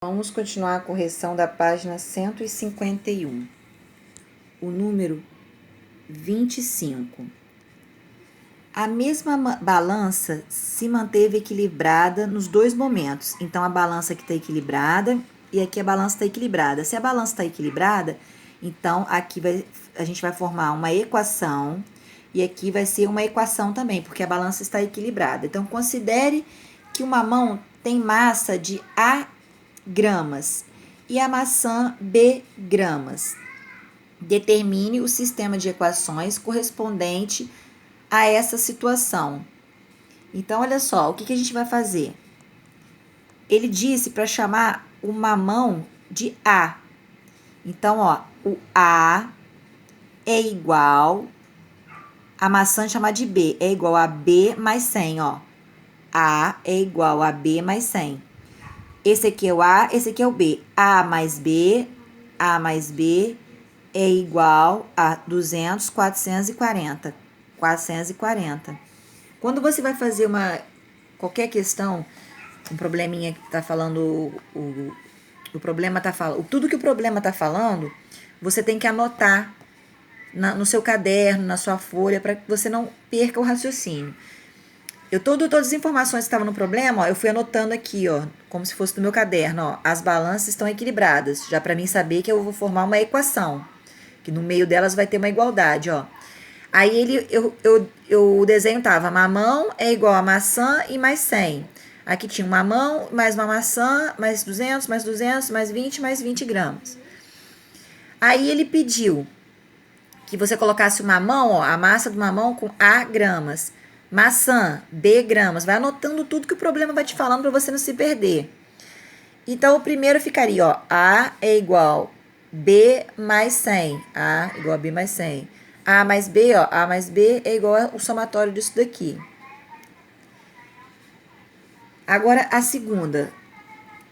Vamos continuar a correção da página 151. O número 25. A mesma balança se manteve equilibrada nos dois momentos. Então, a balança aqui está equilibrada e aqui a balança está equilibrada. Se a balança está equilibrada, então aqui a gente vai formar uma equação e aqui vai ser uma equação também, porque a balança está equilibrada. Então, considere que uma mão tem massa de A gramas e a maçã B gramas. Determine o sistema de equações correspondente a essa situação. Então, olha só, o que a gente vai fazer? Ele disse para chamar o mamão de A. Então, ó, o A é igual, a maçã chamar de B, é igual a B mais 100, ó. A é igual a B mais 100. Esse aqui é o A, esse aqui é o B. A mais B é igual a 200, 440. 440. Quando você vai fazer qualquer questão, um probleminha que tá falando, o problema tá falando, tudo que o problema tá falando, você tem que anotar no seu caderno, na sua folha, para que você não perca o raciocínio. Todas as informações que estavam no problema, ó, eu fui anotando aqui, ó, como se fosse do meu caderno, ó, as balanças estão equilibradas, já para mim saber que eu vou formar uma equação, que no meio delas vai ter uma igualdade, ó. Aí o desenho tava, mamão é igual a maçã e mais 100. Aqui tinha um mamão, mais uma maçã, mais 200, mais 200, mais 20, mais 20 gramas. Aí ele pediu que você colocasse o mamão, ó, a massa do mamão com A gramas. Maçã, B gramas. Vai anotando tudo que o problema vai te falando para você não se perder. Então, o primeiro ficaria, ó, A é igual B mais 100. A igual a B mais 100. A mais B, ó, A mais B é igual ao somatório disso daqui. Agora, a segunda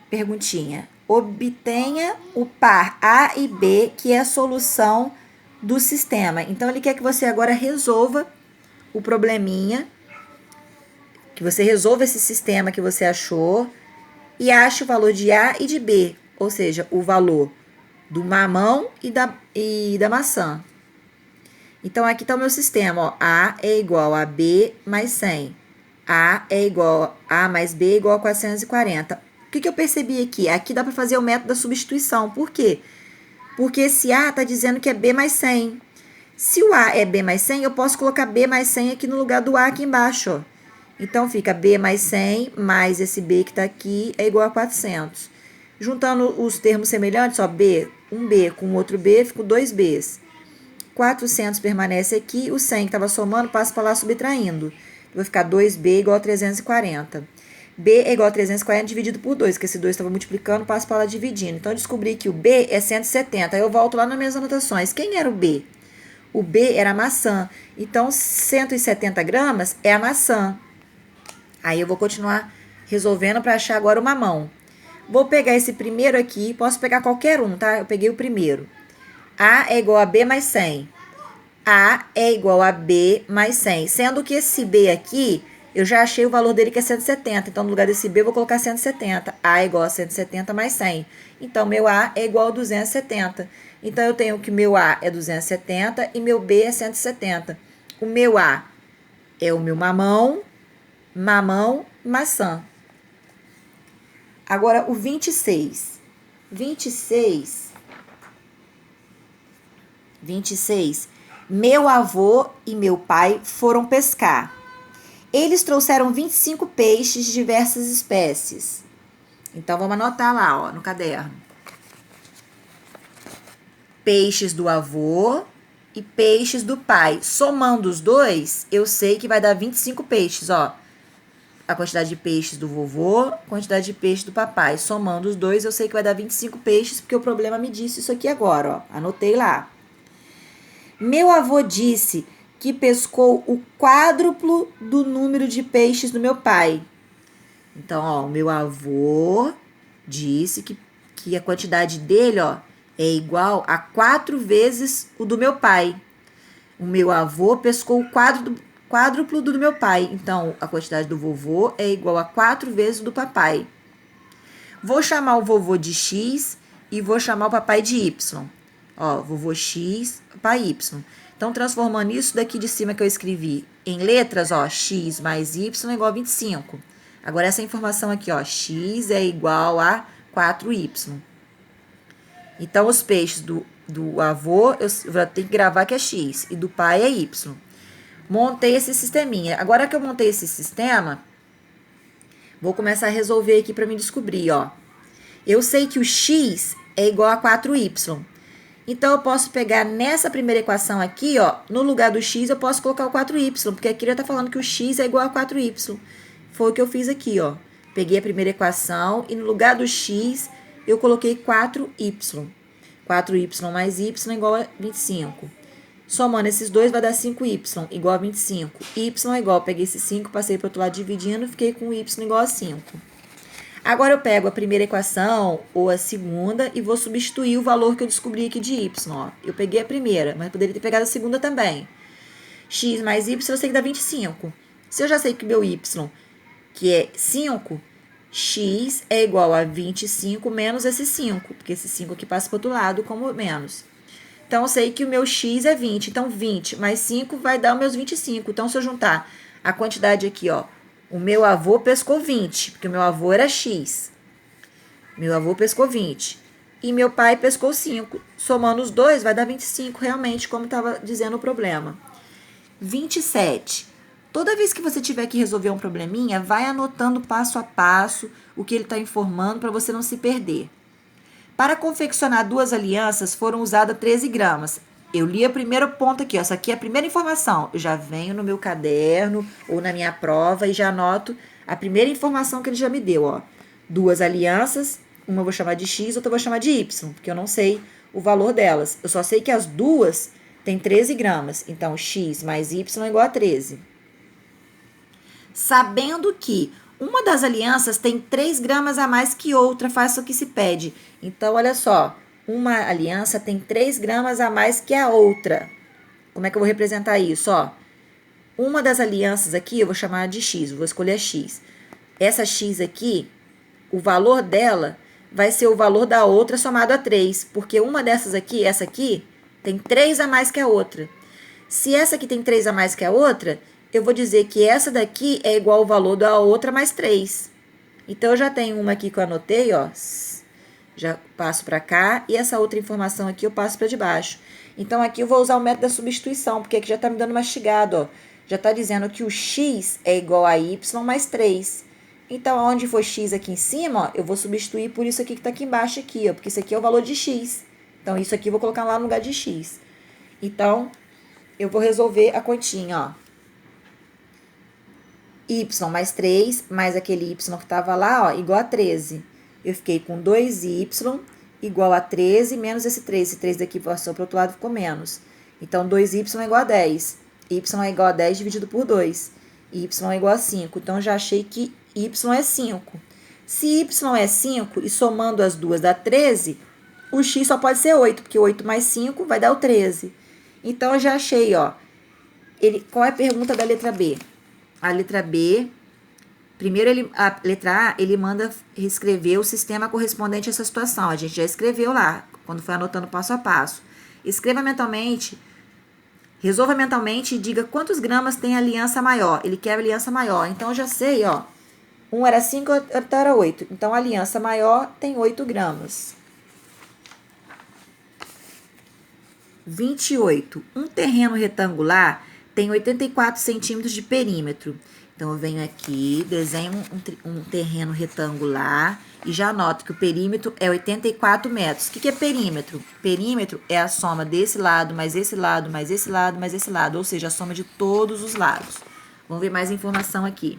perguntinha. Obtenha o par A e B, que é a solução do sistema. Então, ele quer que você agora resolva o probleminha, que você resolva esse sistema que você achou e ache o valor de A e de B, ou seja, o valor do mamão e da maçã. Então, aqui está o meu sistema, ó. A é igual a B mais 100. A mais B é igual a 440. O que eu percebi aqui? Aqui dá para fazer o método da substituição. Por quê? Porque esse A está dizendo que é B mais 100. Se o A é B mais 100, eu posso colocar B mais 100 aqui no lugar do A aqui embaixo, ó. Então, fica B mais 100 mais esse B que está aqui é igual a 400. Juntando os termos semelhantes, ó, B, um B com outro B, ficam 2 Bs. 400 permanece aqui, o 100 que estava somando passa para lá subtraindo. Vai ficar 2B igual a 340. B é igual a 340 dividido por 2, porque esse 2 estava multiplicando, passa para lá dividindo. Então, eu descobri que o B é 170. Aí eu volto lá nas minhas anotações. Quem era o B? O B era a maçã. Então, 170 gramas é a maçã. Aí eu vou continuar resolvendo para achar agora o mamão. Vou pegar esse primeiro aqui, posso pegar qualquer um, tá? Eu peguei o primeiro. A é igual a B mais 100. A é igual a B mais 100. Sendo que esse B aqui, eu já achei o valor dele que é 170. Então, no lugar desse B, eu vou colocar 170. A é igual a 170 mais 100. Então, meu A é igual a 270. Então, eu tenho que meu A é 270 e meu B é 170. O meu A é o meu mamão, maçã. Agora, o 26. 26. Meu avô e meu pai foram pescar. Eles trouxeram 25 peixes de diversas espécies. Então, vamos anotar lá, ó, no caderno. Peixes do avô e peixes do pai. Somando os dois, eu sei que vai dar 25 peixes, ó. A quantidade de peixes do vovô, quantidade de peixes do papai. Somando os dois, eu sei que vai dar 25 peixes, porque o problema me disse isso aqui agora, ó. Anotei lá. Meu avô disse que pescou o quádruplo do número de peixes do meu pai. Então, ó, o meu avô disse que a quantidade dele, ó, é igual a 4 vezes o do meu pai. O meu avô pescou o quádruplo do meu pai. Então, a quantidade do vovô é igual a 4 vezes o do papai. Vou chamar o vovô de X e vou chamar o papai de Y. Ó, vovô X, papai Y. Então, transformando isso daqui de cima que eu escrevi em letras, ó, X mais Y é igual a 25. Agora, essa informação aqui, ó, X é igual a 4Y. Então, os peixes do avô, eu vou ter que gravar que é X, e do pai é Y. Montei esse sisteminha. Agora que eu montei esse sistema, vou começar a resolver aqui para me descobrir, ó. Eu sei que o X é igual a 4Y. Então, eu posso pegar nessa primeira equação aqui, ó, no lugar do X, eu posso colocar o 4Y, porque aqui já tá falando que o X é igual a 4Y. Foi o que eu fiz aqui, ó. Peguei a primeira equação e no lugar do X, eu coloquei 4Y. 4Y mais Y igual a 25. Somando esses dois vai dar 5Y igual a 25. Y é igual, peguei esse 5, passei para o outro lado dividindo, fiquei com Y igual a 5. Agora eu pego a primeira equação ou a segunda e vou substituir o valor que eu descobri aqui de Y. Ó. Eu peguei a primeira, mas poderia ter pegado a segunda também. X mais Y eu sei que dá 25. Se eu já sei que o meu Y, que é 5, X é igual a 25 menos esse 5, porque esse 5 aqui passa para o outro lado como menos. Então, eu sei que o meu X é 20. Então, 20 mais 5 vai dar os meus 25. Então, se eu juntar a quantidade aqui, ó, o meu avô pescou 20, porque o meu avô era X. Meu avô pescou 20. E meu pai pescou 5. Somando os dois, vai dar 25, realmente, como estava dizendo o problema. 27. Toda vez que você tiver que resolver um probleminha, vai anotando passo a passo o que ele está informando para você não se perder. Para confeccionar duas alianças, foram usadas 13 gramas. Eu li o primeiro ponto aqui, ó. Essa aqui é a primeira informação. Eu já venho no meu caderno ou na minha prova e já anoto a primeira informação que ele já me deu, ó. Duas alianças, uma eu vou chamar de X, outra eu vou chamar de Y, porque eu não sei o valor delas. Eu só sei que as duas têm 13 gramas. Então, X mais Y é igual a 13. Sabendo que uma das alianças tem 3 gramas a mais que outra, faça o que se pede. Então, olha só. Uma aliança tem 3 gramas a mais que a outra. Como é que eu vou representar isso? Ó, uma das alianças aqui eu vou chamar de X, vou escolher X. Essa X aqui, o valor dela vai ser o valor da outra somado a 3, porque uma dessas aqui, essa aqui, tem 3 a mais que a outra. Se essa aqui tem 3 a mais que a outra, eu vou dizer que essa daqui é igual ao valor da outra mais 3. Então, eu já tenho uma aqui que eu anotei, ó. Já passo para cá, e essa outra informação aqui eu passo para debaixo. Então, aqui eu vou usar o método da substituição, porque aqui já está me dando mastigado, ó. Já está dizendo que o X é igual a Y mais 3. Então, onde for X aqui em cima, ó, eu vou substituir por isso aqui que está aqui embaixo, aqui, ó, porque isso aqui é o valor de X. Então, isso aqui eu vou colocar lá no lugar de X. Então, eu vou resolver a continha, ó. Y mais 3, mais aquele Y que estava lá, ó, igual a 13. Eu fiquei com 2y igual a 13 menos esse 3. Esse 3 daqui passou para o outro lado, ficou menos. Então, 2y é igual a 10. Y é igual a 10 dividido por 2. Y é igual a 5. Então, eu já achei que y é 5. Se y é 5 e somando as duas dá 13, o x só pode ser 8, porque 8 mais 5 vai dar o 13. Então, eu já achei, ó. Qual é a pergunta da letra B? A letra B... Primeiro, a letra A, ele manda reescrever o sistema correspondente a essa situação. A gente já escreveu lá, quando foi anotando passo a passo. Escreva mentalmente, resolva mentalmente e diga quantos gramas tem a aliança maior. Ele quer a aliança maior. Então, eu já sei, ó. Um era 5, outro era 8. Então, a aliança maior tem 8 gramas. 28. Um terreno retangular tem 84 centímetros de perímetro. Então, eu venho aqui, desenho um terreno retangular e já anoto que o perímetro é 84 metros. O que é perímetro? Perímetro é a soma desse lado, mais esse lado, mais esse lado, mais esse lado. Ou seja, a soma de todos os lados. Vamos ver mais informação aqui.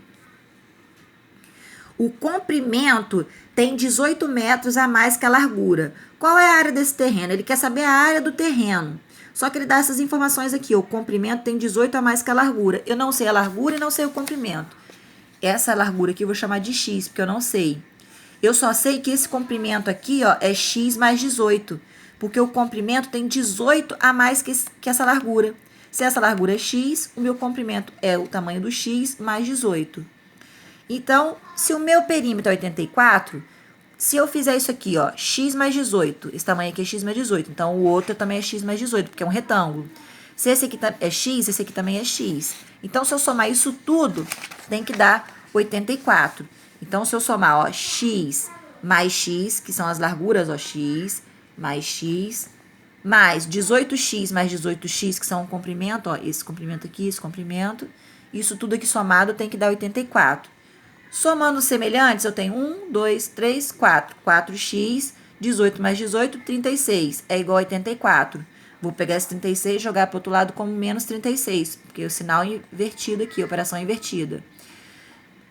O comprimento tem 18 metros a mais que a largura. Qual é a área desse terreno? Ele quer saber a área do terreno. Só que ele dá essas informações aqui. O comprimento tem 18 a mais que a largura. Eu não sei a largura e não sei o comprimento. Essa largura aqui eu vou chamar de x, porque eu não sei. Eu só sei que esse comprimento aqui, ó, é x mais 18. Porque o comprimento tem 18 a mais que essa largura. Se essa largura é x, o meu comprimento é o tamanho do x mais 18. Então, se o meu perímetro é 84, Se eu fizer isso aqui, ó, x mais 18, esse tamanho aqui é x mais 18, então o outro também é x mais 18, porque é um retângulo. Se esse aqui é x, esse aqui também é x. Então, se eu somar isso tudo, tem que dar 84. Então, se eu somar, ó, x mais x, que são as larguras, ó, x, mais 18x mais 18x, que são um comprimento, ó, esse comprimento aqui, esse comprimento. Isso tudo aqui somado tem que dar 84. Somando semelhantes, eu tenho 1, 2, 3, 4. 4x, 18 mais 18, 36. É igual a 84. Vou pegar esse 36 e jogar para o outro lado como menos 36, porque o sinal invertido aqui, operação invertida.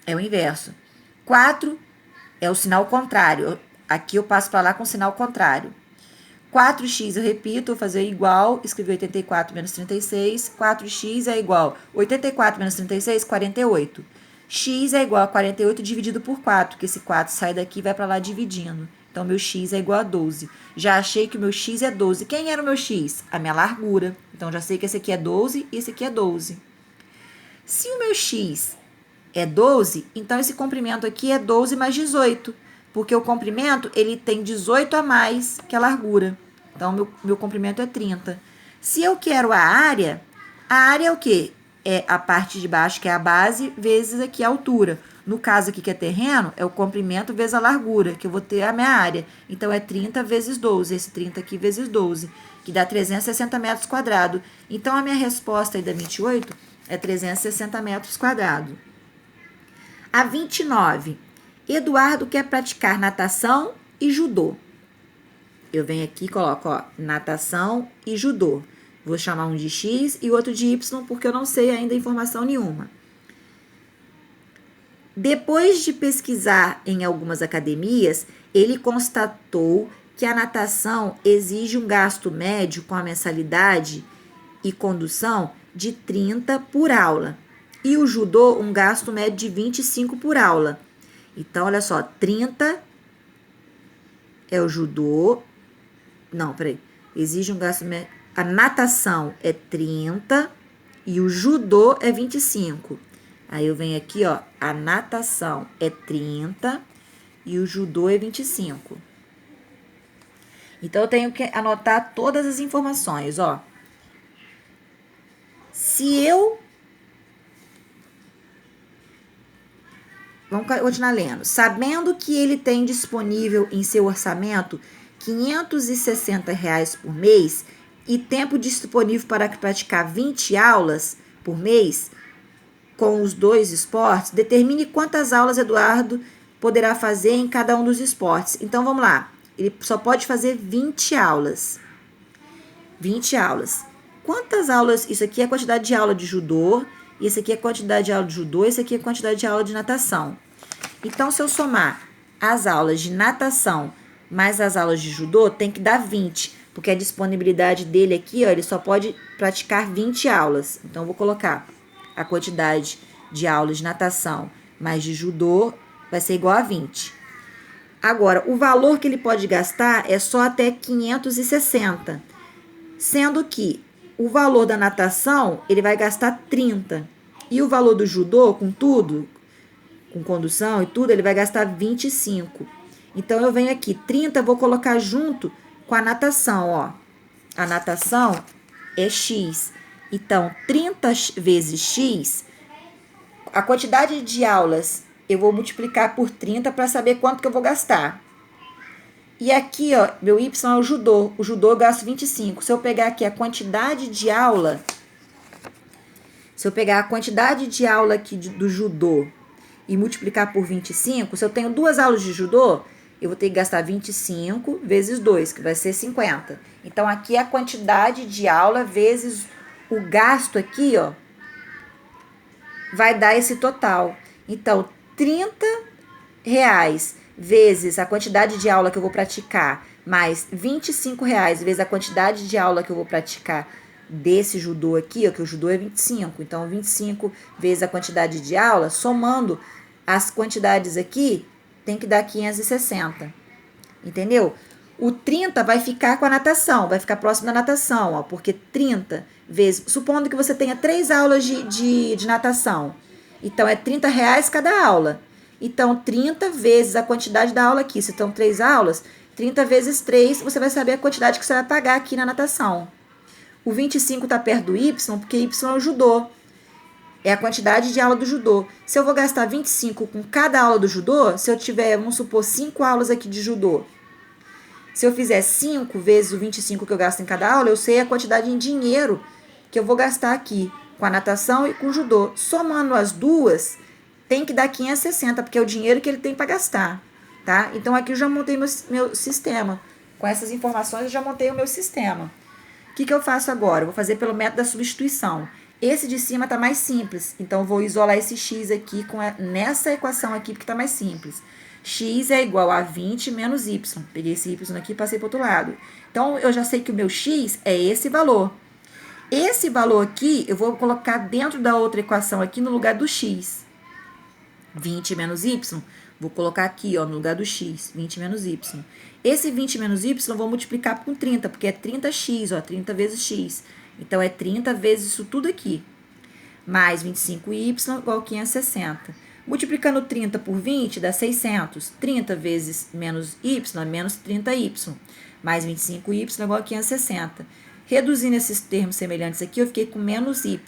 É o inverso. 4 é o sinal contrário. Aqui eu passo para lá com o sinal contrário. 4x, eu repito, vou fazer igual, escrever 84 menos 36. 4x é igual 84 menos 36, 48. X é igual a 48 dividido por 4, porque esse 4 sai daqui e vai para lá dividindo. Então, meu x é igual a 12. Já achei que o meu x é 12. Quem era o meu x? A minha largura. Então, já sei que esse aqui é 12 e esse aqui é 12. Se o meu x é 12, então esse comprimento aqui é 12 mais 18. Porque o comprimento, ele tem 18 a mais que a largura. Então, meu comprimento é 30. Se eu quero a área é o quê? É a parte de baixo, que é a base, vezes aqui a altura. No caso aqui, que é terreno, é o comprimento vezes a largura, que eu vou ter a minha área. Então, é 30 vezes 12, esse 30 aqui vezes 12, que dá 360 metros quadrados. Então, a minha resposta aí da 28 é 360 metros quadrados. A 29. Eduardo quer praticar natação e judô. Eu venho aqui e coloco, ó, natação e judô. Vou chamar um de X e outro de Y, porque eu não sei ainda informação nenhuma. Depois de pesquisar em algumas academias, ele constatou que a natação exige um gasto médio com a mensalidade e condução de 30 por aula. E o judô, um gasto médio de 25 por aula. Então, olha só, 30 é o judô. Não, peraí. Exige um gasto médio. A natação é 30 e o judô é 25. Aí eu venho aqui, ó, a natação é 30 e o judô é 25. Então, eu tenho que anotar todas as informações, ó. Se eu... Vamos continuar lendo. Sabendo que ele tem disponível em seu orçamento R$560 por mês e tempo disponível para praticar 20 aulas por mês com os dois esportes, determine quantas aulas Eduardo poderá fazer em cada um dos esportes. Então, vamos lá. Ele só pode fazer 20 aulas. 20 aulas. Quantas aulas? Isso aqui é a quantidade de aula de judô, isso aqui é a quantidade de aula de judô, isso aqui é a quantidade de aula de natação. Então, se eu somar as aulas de natação mais as aulas de judô, tem que dar 20, porque a disponibilidade dele aqui, ó, ele só pode praticar 20 aulas. Então, eu vou colocar a quantidade de aulas de natação mais de judô vai ser igual a 20. Agora, o valor que ele pode gastar é só até 560, sendo que o valor da natação, ele vai gastar 30. E o valor do judô, com tudo, com condução e tudo, ele vai gastar 25. Então, eu venho aqui, 30 eu vou colocar junto com a natação, ó. A natação é X. Então, 30 vezes X, a quantidade de aulas eu vou multiplicar por 30 para saber quanto que eu vou gastar. E aqui, ó, meu Y é o judô. O judô eu gasto 25. Se eu pegar aqui a quantidade de aula, aqui do judô e multiplicar por 25, se eu tenho 2 aulas de judô, eu vou ter que gastar 25 vezes 2, que vai ser 50. Então, aqui é a quantidade de aula vezes o gasto aqui, ó, vai dar esse total. Então, R$30 vezes a quantidade de aula que eu vou praticar, mais R$25 vezes a quantidade de aula que eu vou praticar desse judô aqui, ó, que o judô é 25. Então, 25 vezes a quantidade de aula, somando as quantidades aqui, tem que dar 560. Entendeu? O 30 vai ficar com a natação, vai ficar próximo da natação, ó, porque 30 vezes... Supondo que você tenha 3 aulas de natação. Então, é R$30 cada aula. Então, 30 vezes a quantidade da aula aqui. Se estão 3 aulas, 30 vezes 3, você vai saber a quantidade que você vai pagar aqui na natação. O 25 está perto do Y, porque Y é o judô. É a quantidade de aula do judô. Se eu vou gastar 25 com cada aula do judô, se eu tiver, vamos supor, 5 aulas aqui de judô. Se eu fizer 5 vezes o 25 que eu gasto em cada aula, eu sei a quantidade em dinheiro que eu vou gastar aqui com a natação e com o judô. Somando as duas, tem que dar 560, porque é o dinheiro que ele tem para gastar, tá? Então, aqui eu já montei meu sistema. Com essas informações, eu já montei o meu sistema. O que eu faço agora? Eu vou fazer pelo método da substituição. Esse de cima está mais simples, então eu vou isolar esse x aqui nessa equação aqui, porque está mais simples. X é igual a 20 menos y. Peguei esse y aqui e passei para o outro lado. Então, eu já sei que o meu x é esse valor. Esse valor aqui, eu vou colocar dentro da outra equação aqui no lugar do x. 20 menos y, vou colocar aqui, ó, no lugar do x, 20 menos y. Esse 20 menos y eu vou multiplicar por 30, porque é 30x, ó, 30 vezes x. Então, é 30 vezes isso tudo aqui. Mais 25y igual a 560. Multiplicando 30 por 20 dá 600. 30 vezes menos y é menos 30y. Mais 25y igual a 560. Reduzindo esses termos semelhantes aqui, eu fiquei com menos y.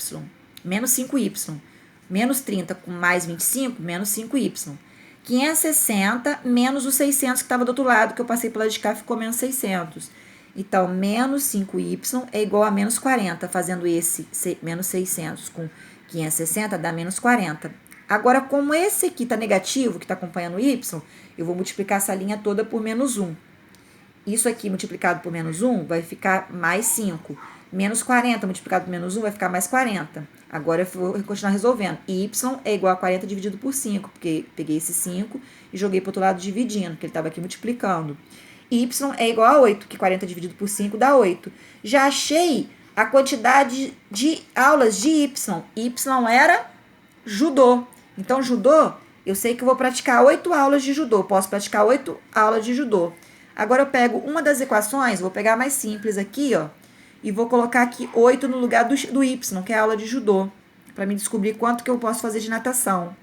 Menos 5y. Menos 30 com mais 25, menos 5y. 560 menos os 600 que estava do outro lado, que eu passei pela de cá, ficou menos 600. Então, menos 5y é igual a menos 40. Fazendo esse menos 600 com 560 dá menos 40. Agora, como esse aqui está negativo, que está acompanhando o y, eu vou multiplicar essa linha toda por menos 1. Isso aqui multiplicado por menos 1 vai ficar mais 5. Menos 40 multiplicado por menos 1 vai ficar mais 40. Agora eu vou continuar resolvendo. Y é igual a 40 dividido por 5, porque peguei esse 5 e joguei para o outro lado dividindo, porque ele estava aqui multiplicando. Y é igual a 8, que 40 dividido por 5 dá 8. Já achei a quantidade de aulas de Y. Y era judô. Então, judô, eu sei que eu vou praticar 8 aulas de judô. Posso praticar 8 aulas de judô. Agora, eu pego uma das equações, vou pegar a mais simples aqui, ó, e vou colocar aqui 8 no lugar do Y, que é a aula de judô, para me descobrir quanto que eu posso fazer de natação.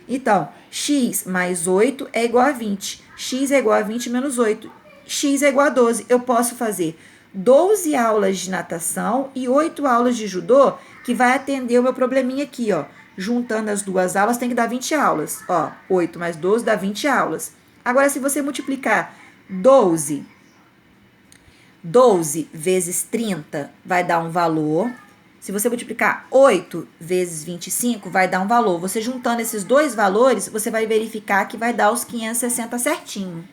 Então, x mais 8 é igual a 20. X é igual a 20 menos 8. X é igual a 12. Eu posso fazer 12 aulas de natação e 8 aulas de judô, que vai atender o meu probleminha aqui, ó. Juntando as duas aulas, tem que dar 20 aulas. Ó, 8 mais 12 dá 20 aulas. Agora, se você multiplicar 12 vezes 30, vai dar um valor. Se você multiplicar 8 vezes 25, vai dar um valor. Você juntando esses dois valores, você vai verificar que vai dar os 560 certinho.